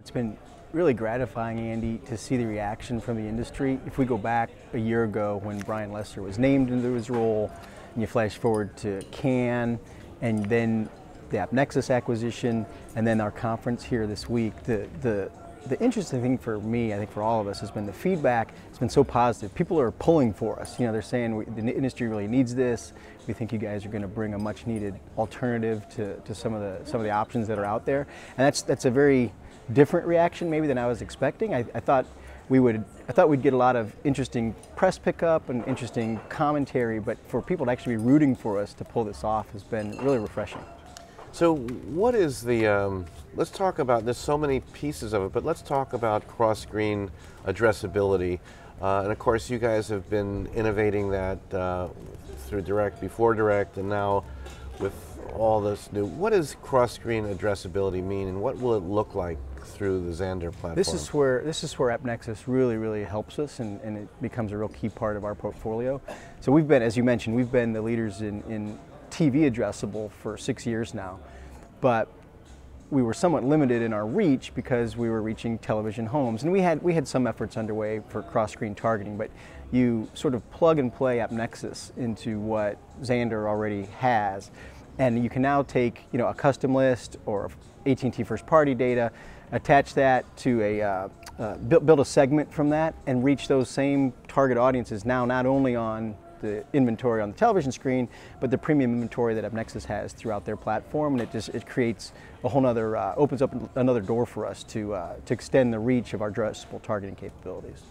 It's been really gratifying, Andy, to see the reaction from the industry. If we go back a year ago when Brian Lesser was named into his role, and you flash forward to CAN, and then the AppNexus acquisition, and then our conference here this week, the interesting thing for me, I think for all of us, has been the feedback. It's been so positive. People are pulling for us. You know, they're saying the industry really needs this. We think you guys are going to bring a much needed alternative to some of the options that are out there, and that's a very different reaction maybe than I was expecting. I thought we'd get a lot of interesting press pickup and interesting commentary, but for people to actually be rooting for us to pull this off has been really refreshing. So what is the, let's talk about, there's so many pieces of it, but let's talk about cross-screen addressability. And of course you guys have been innovating that through Direct, before Direct, and now with all this new. What does cross-screen addressability mean, and what will it look like through the Xandr platform? This is where AppNexus really helps us, and it becomes a real key part of our portfolio. So we've been, as you mentioned, we've been the leaders in TV addressable for 6 years now, but we were somewhat limited in our reach because we were reaching television homes, and we had some efforts underway for cross-screen targeting, but you sort of plug and play AppNexus into what Xandr already has, and you can now take, you know, a custom list or AT&T first-party data, attach that to build a segment from that, and reach those same target audiences now not only on the inventory on the television screen, but the premium inventory that AppNexus has throughout their platform, and it creates a whole nother, opens up another door for us to extend the reach of our addressable targeting capabilities.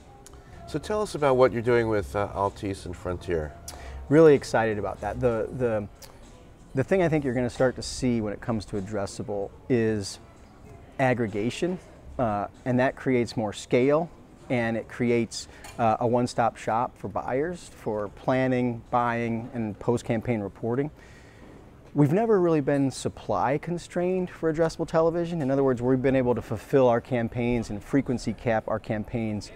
So tell us about what you're doing with Altice and Frontier. Really excited about that. The thing I think you're going to start to see when it comes to addressable is aggregation, and that creates more scale, and it creates a one-stop shop for buyers for planning, buying, and post-campaign reporting. We've never really been supply constrained for addressable television. In other words, we've been able to fulfill our campaigns and frequency cap our campaigns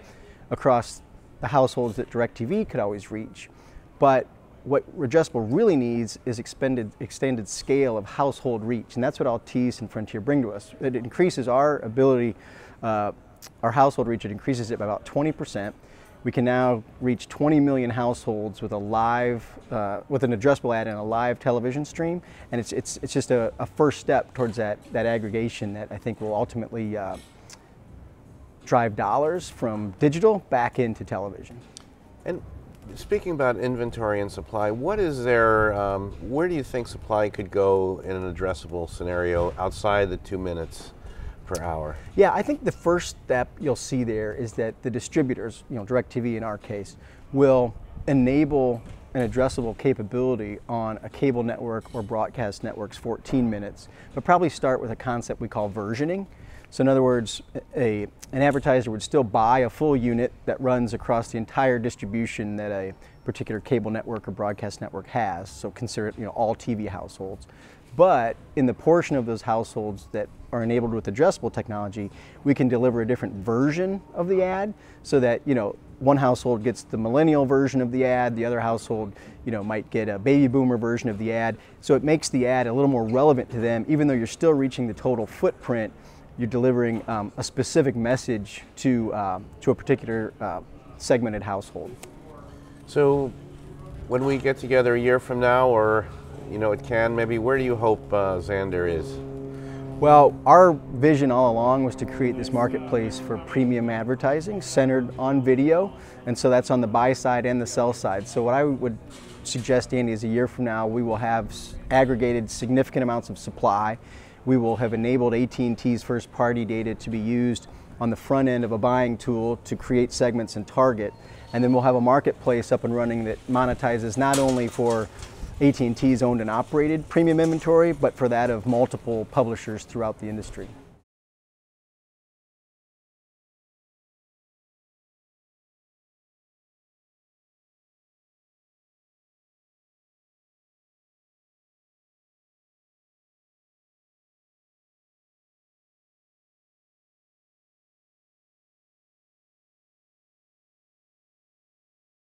across the households that DirecTV could always reach. But what addressable really needs is extended scale of household reach, and that's what Altice and Frontier bring to us. It increases our ability, our household reach, it increases it by about 20%. We can now reach 20 million households with a live, with an addressable ad and a live television stream, and it's just a first step towards that aggregation that I think will ultimately drive dollars from digital back into television. And speaking about inventory and supply, what is there, where do you think supply could go in an addressable scenario outside the 2 minutes per hour? Yeah, I think the first step you'll see there is that the distributors, you know, DirecTV in our case, will enable an addressable capability on a cable network or broadcast network's 14 minutes, but probably start with a concept we call versioning. So in other words, an advertiser would still buy a full unit that runs across the entire distribution that a particular cable network or broadcast network has, so consider it, you know, all TV households. But in the portion of those households that are enabled with addressable technology, we can deliver a different version of the ad, so that, you know, one household gets the millennial version of the ad, the other household, you know, might get a baby boomer version of the ad. So it makes the ad a little more relevant to them, even though you're still reaching the total footprint. You're delivering a specific message to a particular segmented household. So when we get together a year from now, or, you know, it can, maybe, where do you hope Xandr is? Well, our vision all along was to create this marketplace for premium advertising centered on video, and so that's on the buy side and the sell side. So what I would suggest, Andy, is a year from now we will have aggregated significant amounts of supply. We will have enabled AT&T's first-party data to be used on the front end of a buying tool to create segments and target, and then we'll have a marketplace up and running that monetizes not only for AT&T's owned and operated premium inventory, but for that of multiple publishers throughout the industry.